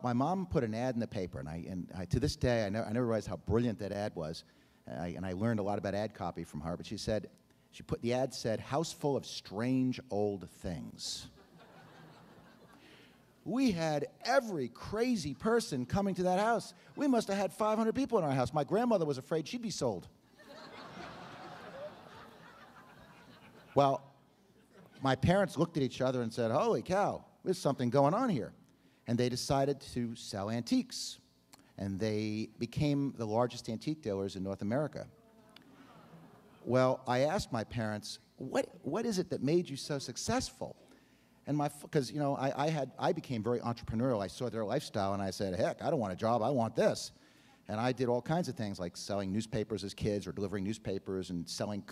my mom put an ad in the paper, and I to this day, I never realized how brilliant that ad was, and I learned a lot about ad copy from her. But the ad said, "House full of strange old things." We had every crazy person coming to that house. We must have had 500 people in our house. My grandmother was afraid she'd be sold. Well, my parents looked at each other and said, "Holy cow, there's something going on here." And they decided to sell antiques. And they became the largest antique dealers in North America. Well, I asked my parents, what is it that made you so successful? And because I became very entrepreneurial. I saw their lifestyle and I said, heck, I don't want a job, I want this. And I did all kinds of things like selling newspapers as kids or delivering newspapers and selling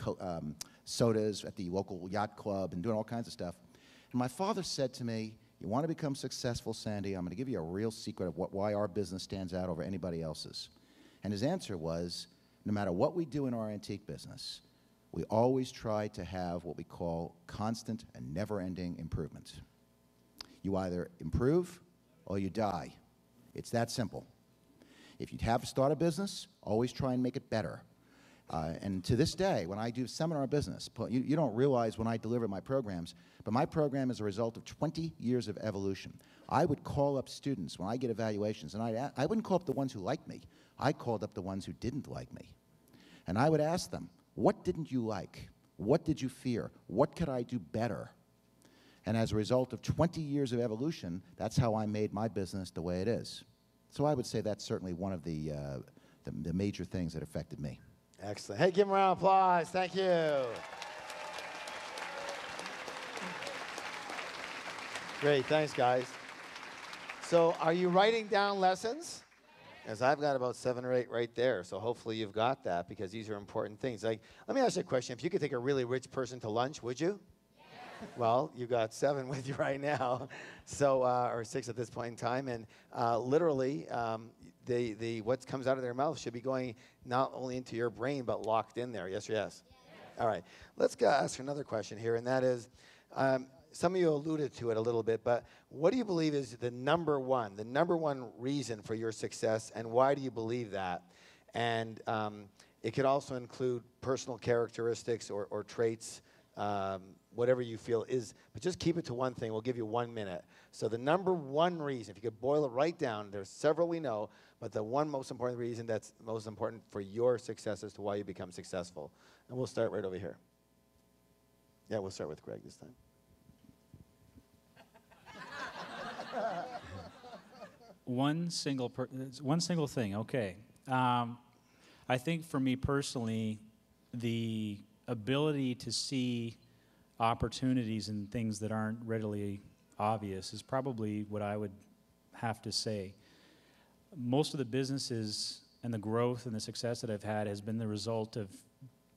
sodas at the local yacht club and doing all kinds of stuff. And my father said to me, "You want to become successful, Sandy? I'm going to give you a real secret of why our business stands out over anybody else's." And his answer was, no matter what we do in our antique business, we always try to have what we call constant and never-ending improvement. You either improve or you die. It's that simple. If you have to start a business, always try and make it better. And to this day, when I do seminar business, you don't realize when I deliver my programs, but my program is a result of 20 years of evolution. I would call up students when I get evaluations, and I wouldn't call up the ones who liked me. I called up the ones who didn't like me. And I would ask them, what didn't you like? What did you fear? What could I do better? And as a result of 20 years of evolution, that's how I made my business the way it is. So I would say that's certainly one of the major things that affected me. Excellent. Hey, give him a round of applause. Thank you. Great. Thanks, guys. So are you writing down lessons? As I've got about 7 or 8 right there, so hopefully you've got that because these are important things. Like, let me ask you a question. If you could take a really rich person to lunch, would you? Yes. Well, you got 7 with you right now, so or 6 at this point in time, and literally, what comes out of their mouth should be going not only into your brain but locked in there. Yes or yes? Yes. All right. Let's ask another question here, and that is. Some of you alluded to it a little bit, but what do you believe is the number one reason for your success, and why do you believe that? And it could also include personal characteristics or traits, whatever you feel is, but just keep it to one thing. We'll give you 1 minute. So the number one reason, if you could boil it right down, there's several we know, but the one most important reason that's most important for your success as to why you become successful. And we'll start right over here. Yeah, we'll start with Greg this time. One single thing, okay. I think for me personally, the ability to see opportunities in things that aren't readily obvious is probably what I would have to say. Most of the businesses and the growth and the success that I've had has been the result of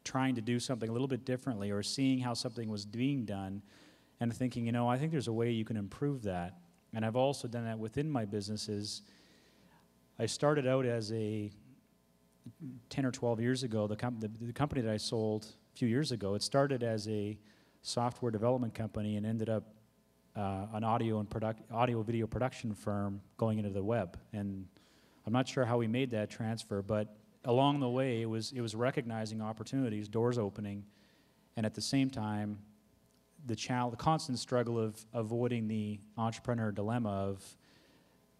trying to do something a little bit differently or seeing how something was being done and thinking, I think there's a way you can improve that. And I've also done that within my businesses. I started out as 10 or 12 years ago, the company that I sold a few years ago, it started as a software development company and ended up an audio-video production firm going into the web. And I'm not sure how we made that transfer, but along the way, it was recognizing opportunities, doors opening, and at the same time, the constant struggle of avoiding the entrepreneur dilemma of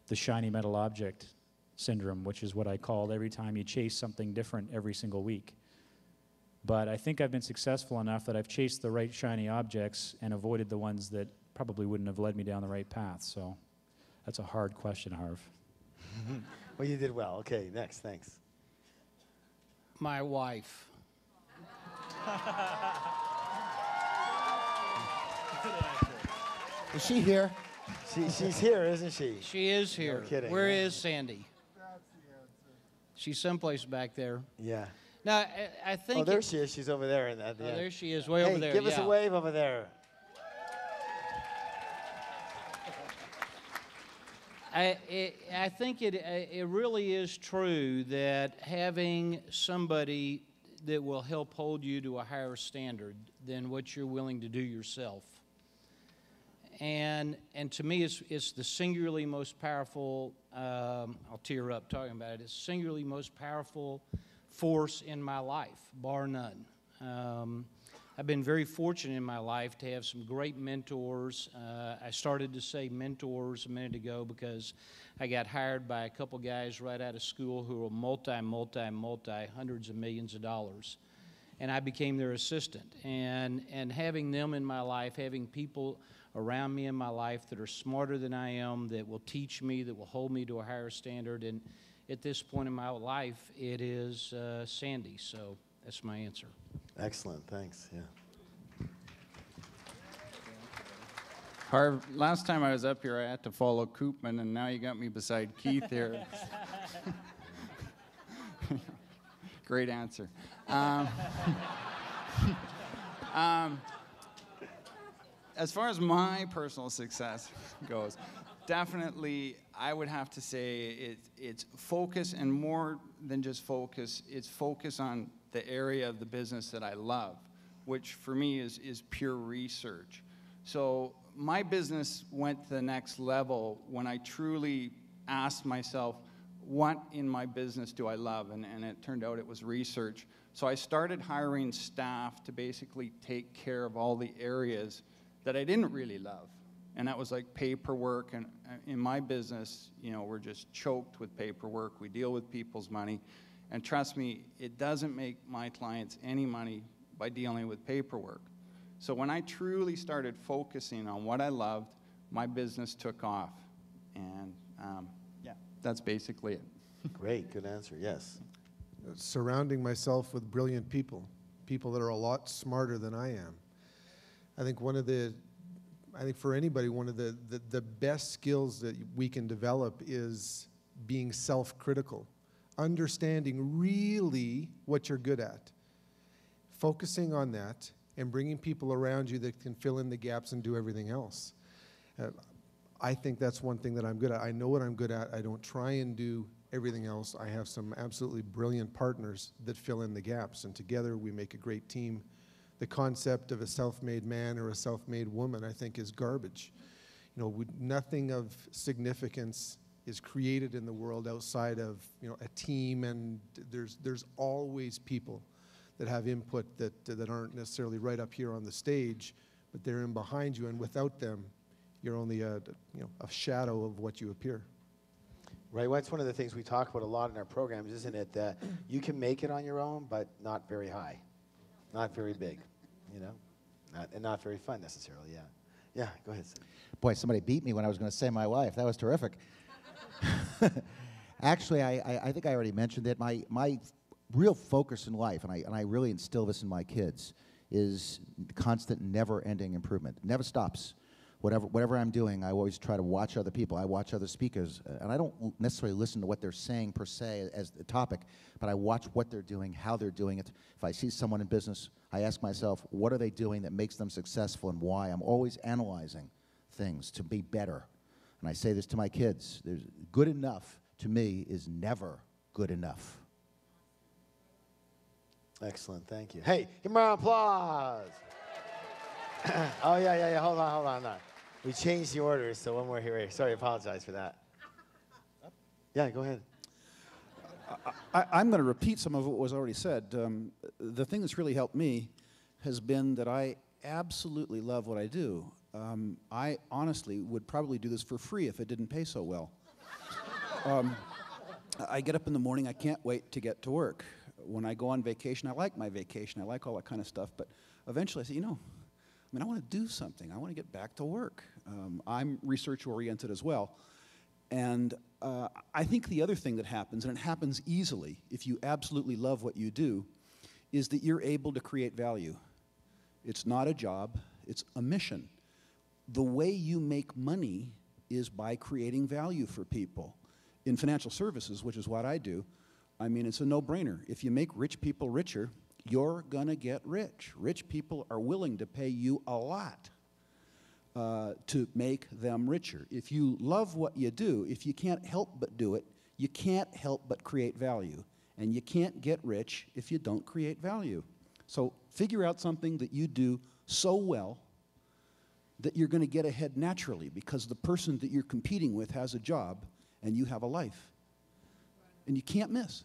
the shiny metal object syndrome, which is what I called every time you chase something different every single week. But I think I've been successful enough that I've chased the right shiny objects and avoided the ones that probably wouldn't have led me down the right path. So that's a hard question, Harv. Well, you did well. Okay, next, thanks. My wife. Is she here? She's here, isn't she? She is here. No kidding. Where is Sandy? She's someplace back there. Yeah. Now, I think... Oh, there she is. She's over there. There she is, way over there. Give us a wave over there. I think it really is true that having somebody that will help hold you to a higher standard than what you're willing to do yourself. and to me, it's the singularly most powerful, I'll tear up talking about it, it's the singularly most powerful force in my life, bar none. I've been very fortunate in my life to have some great mentors. I started to say mentors a minute ago because I got hired by a couple guys right out of school who were multi, hundreds of millions of dollars. And I became their assistant. And having them in my life, having people around me in my life that are smarter than I am, that will teach me, that will hold me to a higher standard. And at this point in my life, it is Sandy. So that's my answer. Excellent, thanks, yeah. Harv, last time I was up here, I had to follow Koopman, and now you got me beside Keith here. Great answer. As far as my personal success goes, definitely I would have to say it's focus, and more than just focus, it's focus on the area of the business that I love, which for me is pure research. So my business went to the next level when I truly asked myself, what in my business do I love? And it turned out it was research. So I started hiring staff to basically take care of all the areas that I didn't really love. And that was like paperwork. And in my business, you know, we're just choked with paperwork. We deal with people's money. And trust me, it doesn't make my clients any money by dealing with paperwork. So when I truly started focusing on what I loved, my business took off. And yeah, that's basically it. Great, good answer, yes. Surrounding myself with brilliant people, people that are a lot smarter than I am. I think for anybody, one of the best skills that we can develop is being self-critical. Understanding really what you're good at, focusing on that, and bringing people around you that can fill in the gaps and do everything else. I think that's one thing that I'm good at. I know what I'm good at. I don't try and do everything else. I have some absolutely brilliant partners that fill in the gaps, and together we make a great team. The concept of a self-made man or a self-made woman, I think, is garbage. You know, nothing of significance is created in the world outside of, you know, a team, and there's always people that have input that aren't necessarily right up here on the stage, but they're in behind you, and without them, you're only a shadow of what you appear. Right, well, that's one of the things we talk about a lot in our programs, isn't it? That you can make it on your own, but not very high, not very big, you know, and not very fun necessarily. Yeah, yeah. Go ahead, Sid. Boy, somebody beat me when I was going to say my wife. That was terrific. Actually, I think I already mentioned it. My real focus in life, and I really instill this in my kids, is constant, never-ending improvement. It never stops. Whatever I'm doing, I always try to watch other people. I watch other speakers, and I don't necessarily listen to what they're saying per se as the topic, but I watch what they're doing, how they're doing it. If I see someone in business, I ask myself, what are they doing that makes them successful and why? I'm always analyzing things to be better. And I say this to my kids, good enough to me is never good enough. Excellent, thank you. Hey, give me a round of applause. Oh, yeah, hold on. We changed the order, so one more here. Sorry, I apologize for that. Yeah, go ahead. I'm going to repeat some of what was already said. The thing that's really helped me has been that I absolutely love what I do. I honestly would probably do this for free if it didn't pay so well. I get up in the morning, I can't wait to get to work. When I go on vacation, I like my vacation, I like all that kind of stuff, but eventually I say, I want to do something. I want to get back to work. I'm research-oriented as well. And I think the other thing that happens, and it happens easily if you absolutely love what you do, is that you're able to create value. It's not a job, it's a mission. The way you make money is by creating value for people. In financial services, which is what I do, I mean, it's a no-brainer. If you make rich people richer, you're going to get rich. Rich people are willing to pay you a lot to make them richer. If you love what you do, if you can't help but do it, you can't help but create value. And you can't get rich if you don't create value. So figure out something that you do so well that you're going to get ahead naturally because the person that you're competing with has a job and you have a life. And you can't miss.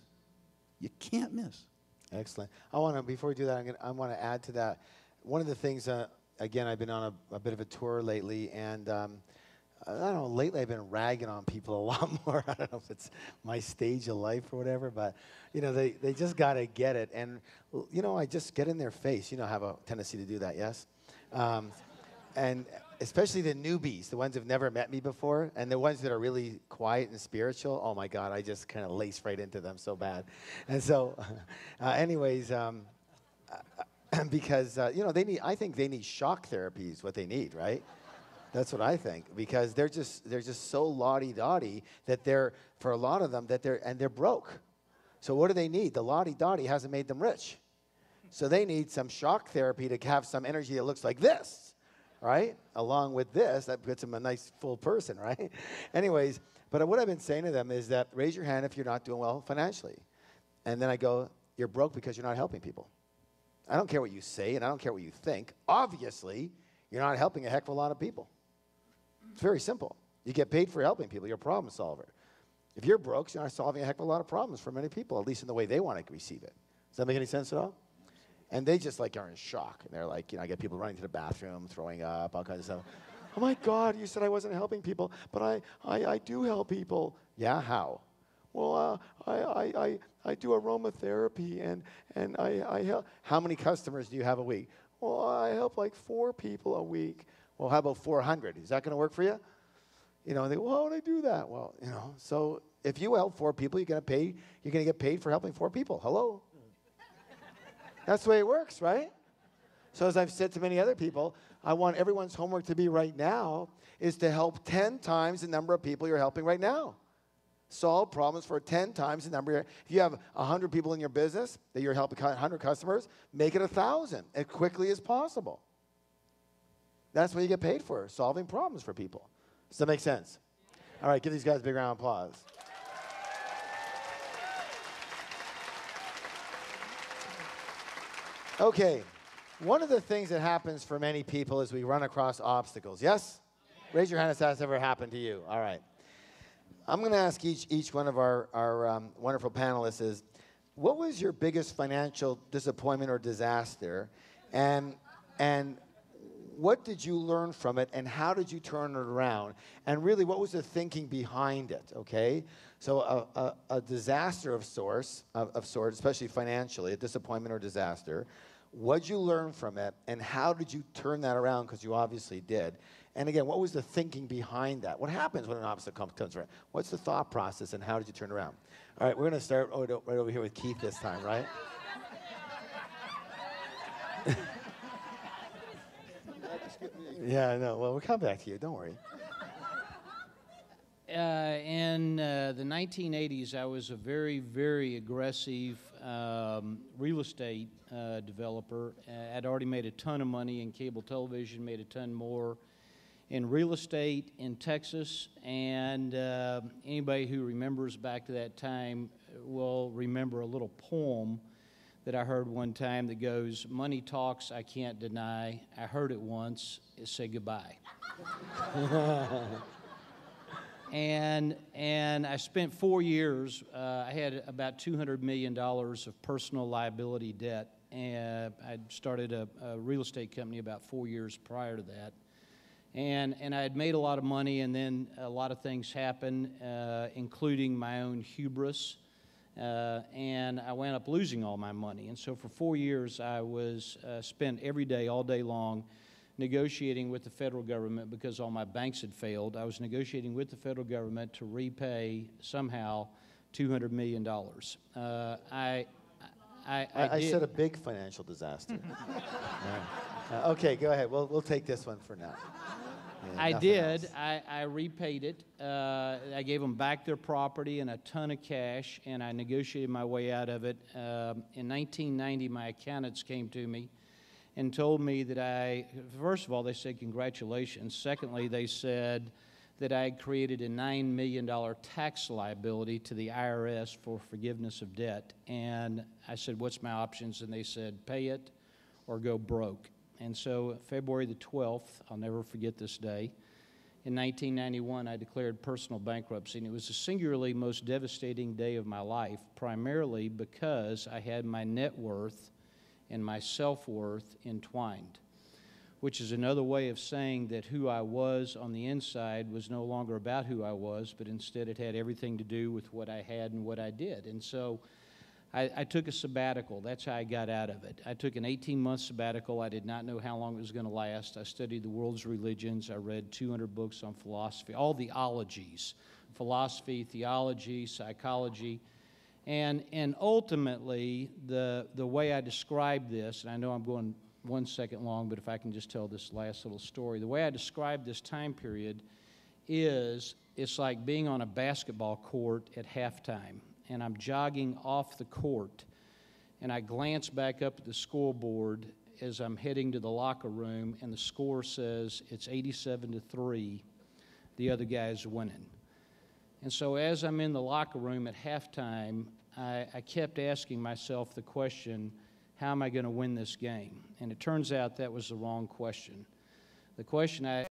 You can't miss. Excellent. I want to, before we do that, I want to add to that. One of the things, again, I've been on a bit of a tour lately, and I don't know, lately I've been ragging on people a lot more. I don't know if it's my stage of life or whatever, but, you know, they just got to get it. And, you know, I just get in their face. You know, I have a tendency to do that, yes? And especially the newbies, the ones who've never met me before, and the ones that are really quiet and spiritual, oh my God, I just kind of lace right into them so bad. And so, anyways, because, you know, I think they need shock therapy is what they need, right? That's what I think, because they're just so lottie-dottie that for a lot of them, they're broke. So what do they need? The lottie-dottie hasn't made them rich. So they need some shock therapy to have some energy that looks like this. Right? Along with this, that puts them a nice full person, right? Anyways, but what I've been saying to them is that raise your hand if you're not doing well financially. And then I go, you're broke because you're not helping people. I don't care what you say, and I don't care what you think. Obviously, you're not helping a heck of a lot of people. It's very simple. You get paid for helping people. You're a problem solver. If you're broke, you're not solving a heck of a lot of problems for many people, at least in the way they want to receive it. Does that make any sense at all? And they just like are in shock. And they're like, you know, I get people running to the bathroom, throwing up, all kinds of stuff. Oh my God, you said I wasn't helping people, but I do help people. Yeah, how? Well, I do aromatherapy and I help. How many customers do you have a week? Well, I help like 4 people a week. Well, how about 400? Is that going to work for you? You know, and they go, well, how would I do that? Well, you know, so if you help 4 people, you're going to get paid for helping 4 people. Hello? That's the way it works, right? So as I've said to many other people, I want everyone's homework to be right now is to help 10 times the number of people you're helping right now. Solve problems for 10 times the number. If you have 100 people in your business that you're helping 100 customers, make it 1,000 as quickly as possible. That's what you get paid for, solving problems for people. Does that make sense? All right, give these guys a big round of applause. Okay, one of the things that happens for many people is we run across obstacles. Yes? Raise your hand if that's ever happened to you. All right. I'm going to ask each one of our wonderful panelists is, what was your biggest financial disappointment or disaster? And what did you learn from it, and how did you turn it around? And really, what was the thinking behind it, okay? So a disaster of sorts, especially financially, a disappointment or disaster. What did you learn from it, and how did you turn that around? Because you obviously did. And again, what was the thinking behind that? What happens when an obstacle comes around? What's the thought process, and how did you turn it around? All right, we're going to start right over here with Keith this time, right? Yeah, I know. Well, we'll come back to you. Don't worry. In the 1980s, I was a very, very aggressive real estate developer. I'd already made a ton of money in cable television, made a ton more in real estate in Texas. And anybody who remembers back to that time will remember a little poem that I heard one time that goes, "Money talks, I can't deny. I heard it once, say goodbye." And I spent 4 years, I had about $200 million of personal liability debt, and I'd started a real estate company about 4 years prior to that. And I had made a lot of money, and then a lot of things happened, including my own hubris, and I wound up losing all my money. And so for 4 years, I was spent every day, all day long, negotiating with the federal government because all my banks had failed. I was negotiating with the federal government to repay somehow $200 million. I said a big financial disaster. Okay, go ahead. We'll take this one for now. Yeah, I did. I repaid it. I gave them back their property and a ton of cash, and I negotiated my way out of it. In 1990, my accountants came to me and told me that first of all, they said congratulations. Secondly, they said that I had created a $9 million tax liability to the IRS for forgiveness of debt. And I said, what's my options? And they said, pay it or go broke. And so February the 12th, I'll never forget this day, in 1991, I declared personal bankruptcy, and it was the singularly most devastating day of my life, primarily because I had my net worth and my self-worth entwined, which is another way of saying that who I was on the inside was no longer about who I was, but instead it had everything to do with what I had and what I did. And so I took a sabbatical. That's how I got out of it. I took an 18-month sabbatical. I did not know how long it was going to last. I studied the world's religions. I read 200 books on philosophy, all the ologies, philosophy, theology, psychology. And ultimately, the way I describe this, and I know I'm going 1 second long, but if I can just tell this last little story. The way I describe this time period is it's like being on a basketball court at halftime, and I'm jogging off the court, and I glance back up at the scoreboard as I'm heading to the locker room, and the score says it's 87-3. The other guy's winning. And so as I'm in the locker room at halftime, I kept asking myself the question, how am I going to win this game? And it turns out that was the wrong question. The question I